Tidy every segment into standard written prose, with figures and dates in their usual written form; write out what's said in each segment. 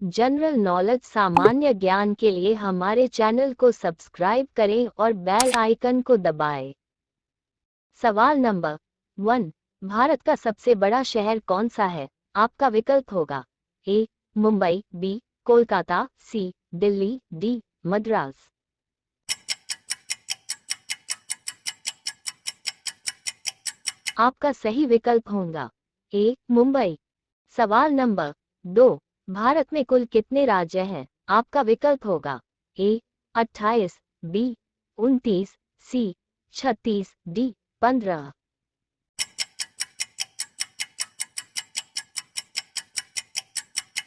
General knowledge सामान्य ज्ञान के लिए हमारे चैनल को सब्सक्राइब करें और बेल आइकन को दबाएं। सवाल नंबर 1। भारत का सबसे बड़ा शहर कौन सा है? आपका विकल्प होगा ए मुंबई, बी कोलकाता, सी दिल्ली, डी मद्रास। आपका सही विकल्प होगा ए मुंबई। सवाल नंबर 2। भारत में कुल कितने राज्य हैं? आपका विकल्प होगा ए 28, बी 29, सी 36, डी 15।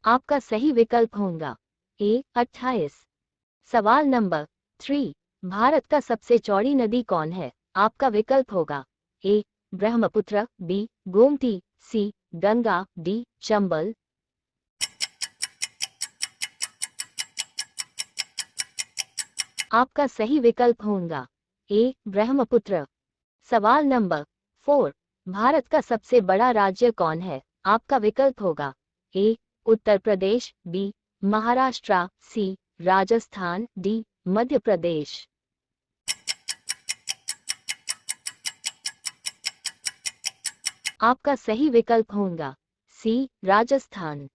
आपका सही विकल्प होगा ए 28। सवाल नंबर 3। भारत का सबसे चौड़ी नदी कौन है? आपका विकल्प होगा ए ब्रह्मपुत्र, बी गोमती, सी गंगा, डी चंबल। आपका सही विकल्प होगा ए ब्रह्मपुत्र। सवाल नंबर 4। भारत का सबसे बड़ा राज्य कौन है? आपका विकल्प होगा ए उत्तर प्रदेश, बी महाराष्ट्र, सी राजस्थान, डी मध्य प्रदेश। आपका सही विकल्प होगा सी राजस्थान।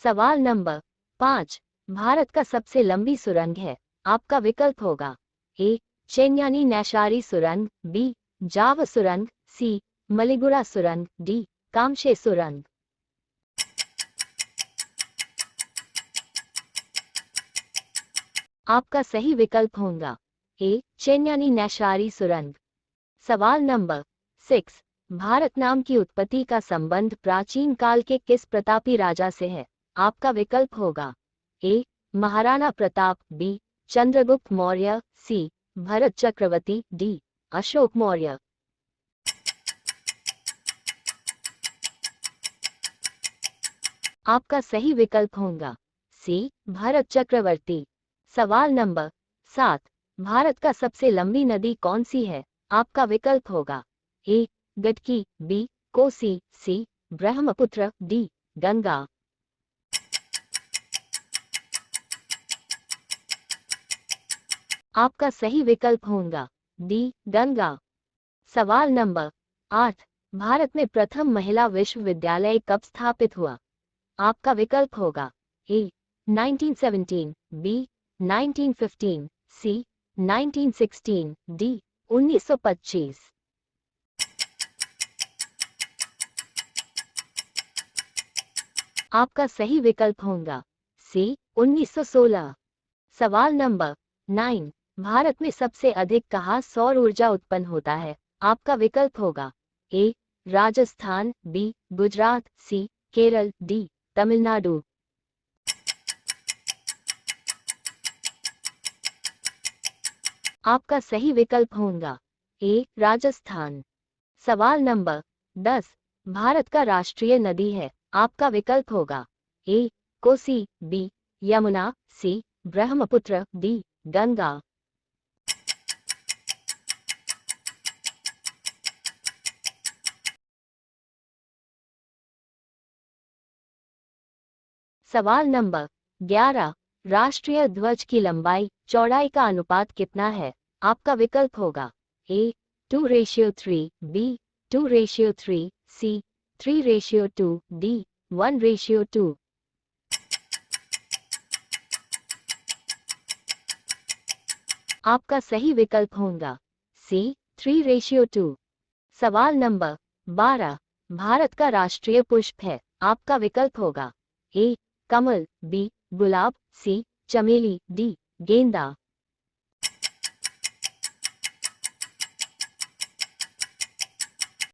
सवाल नंबर 5। भारत का सबसे लंबी सुरंग है? आपका विकल्प होगा ए चेन्यानी नैशारी सुरंग, बी जाव सुरंग, सी मलिगुड़ा सुरंग, डी कामशे सुरंग। आपका सही विकल्प होगा ए चेन्यानी नैशारी सुरंग। सवाल नंबर 6। भारत नाम की उत्पत्ति का संबंध प्राचीन काल के किस प्रतापी राजा से है? आपका विकल्प होगा ए महाराणा प्रताप, बी चंद्रगुप्त मौर्य, सी भरत चक्रवर्ती, डी अशोक मौर्य। आपका सही विकल्प होगा सी भरत चक्रवर्ती। सवाल नंबर 7। भारत का सबसे लंबी नदी कौन सी है? आपका विकल्प होगा ए गंडकी, बी कोसी, सी ब्रह्मपुत्र, डी गंगा। आपका सही विकल्प होगा डी गंगा। सवाल नंबर 8। भारत में प्रथम महिला विश्वविद्यालय कब स्थापित हुआ? आपका विकल्प होगा ए 1917, बी 1915, सी 1916, डी 1925। आपका सही विकल्प होगा सी 1916। सवाल नंबर 9। भारत में सबसे अधिक कहाँ सौर ऊर्जा उत्पन्न होता है? आपका विकल्प होगा ए राजस्थान, बी गुजरात, सी केरल, डी तमिलनाडु। आपका सही विकल्प होगा ए राजस्थान। सवाल नंबर 10। भारत का राष्ट्रीय नदी है? आपका विकल्प होगा ए कोसी, बी यमुना, सी ब्रह्मपुत्र, डी गंगा। सवाल नंबर 11। राष्ट्रीय ध्वज की लंबाई चौड़ाई का अनुपात कितना है? आपका विकल्प होगा ए 2:3, बी 2:3, सी 3:2, डी 1:2। आपका सही विकल्प होगा सी 3:2। सवाल नंबर 12। भारत का राष्ट्रीय पुष्प है? आपका विकल्प होगा ए कमल, बी गुलाब, सी चमेली, डी गेंदा।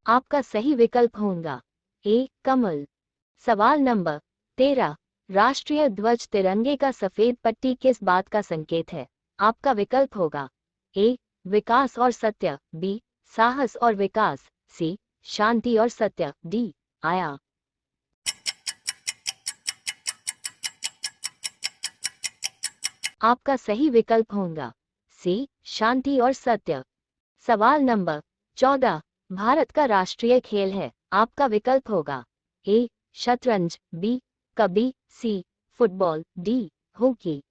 आपका सही विकल्प होगा ए कमल। सवाल नंबर 13। राष्ट्रीय ध्वज तिरंगे का सफेद पट्टी किस बात का संकेत है? आपका विकल्प होगा ए विकास और सत्य, बी साहस और विकास, सी शांति और सत्य, डी आया। आपका सही विकल्प होगा सी शांति और सत्य। सवाल नंबर 14। भारत का राष्ट्रीय खेल है? आपका विकल्प होगा ए शतरंज, B kabaddi, C football, D hockey.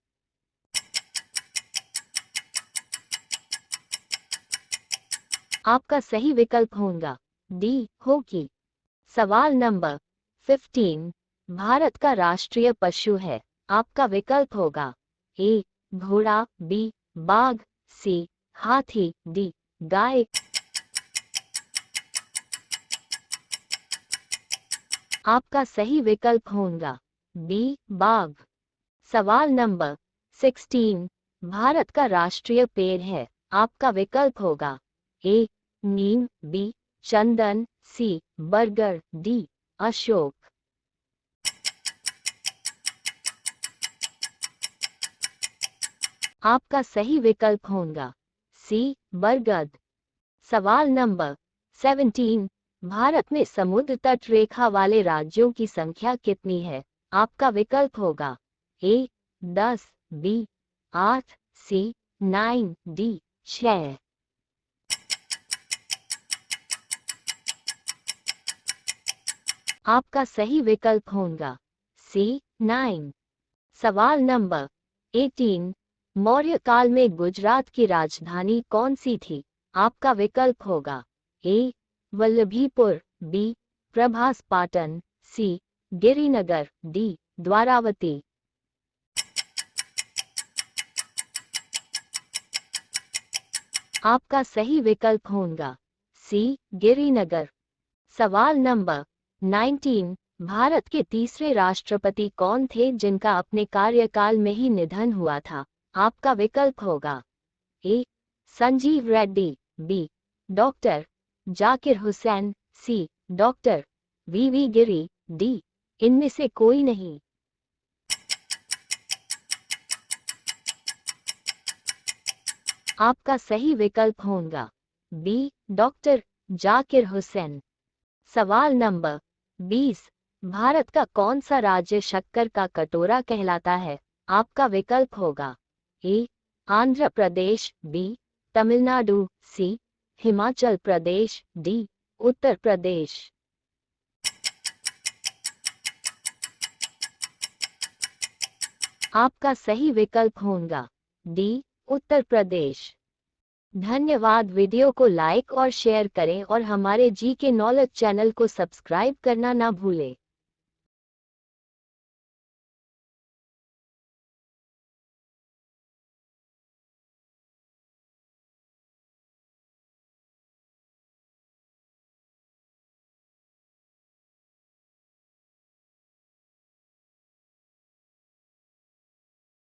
आपका सही विकल्प होगा डी हॉकी। सवाल नंबर 15 भारत का राष्ट्रीय पशु है। आपका विकल्प होगा ए घोड़ा, बी बाघ, सी हाथी, डी गाय। आपका सही विकल्प होगा बी बाघ। सवाल नंबर 16 भारत का राष्ट्रीय पेड़ है। आपका विकल्प होगा ए नीम, बी चंदन, सी बरगद, डी अशोक। आपका सही विकल्प होगा सी बरगद। सवाल नंबर 17 भारत में समुद्र तट रेखा वाले राज्यों की संख्या कितनी है। आपका विकल्प होगा ए 10, बी 8, सी 9, डी 6। आपका सही विकल्प होगा सी 9। सवाल नंबर 18 मौर्य काल में गुजरात की राजधानी कौन सी थी। आपका विकल्प होगा ए वल्लभीपुर, बी प्रभास पाटन, सी गिरिनगर, डी द्वारावती। आपका सही विकल्प होगा सी गिरिनगर। सवाल नंबर 19 भारत के तीसरे राष्ट्रपति कौन थे जिनका अपने कार्यकाल में ही निधन हुआ था। आपका विकल्प होगा ए संजीव रेड्डी, बी डॉक्टर जाकिर हुसैन, सी डॉक्टर वी गिरी, डी इनमें से कोई नहीं। आपका सही विकल्प होगा बी डॉक्टर जाकिर हुसैन। सवाल नंबर 20 भारत का कौन सा राज्य शक्कर का कटोरा कहलाता है। आपका विकल्प होगा ए आंध्र प्रदेश, बी तमिलनाडु, सी हिमाचल प्रदेश, डी उत्तर प्रदेश। आपका सही विकल्प होगा डी उत्तर प्रदेश। धन्यवाद। वीडियो को लाइक और शेयर करें और हमारे जी के नॉलेज चैनल को सब्सक्राइब करना ना भूलें।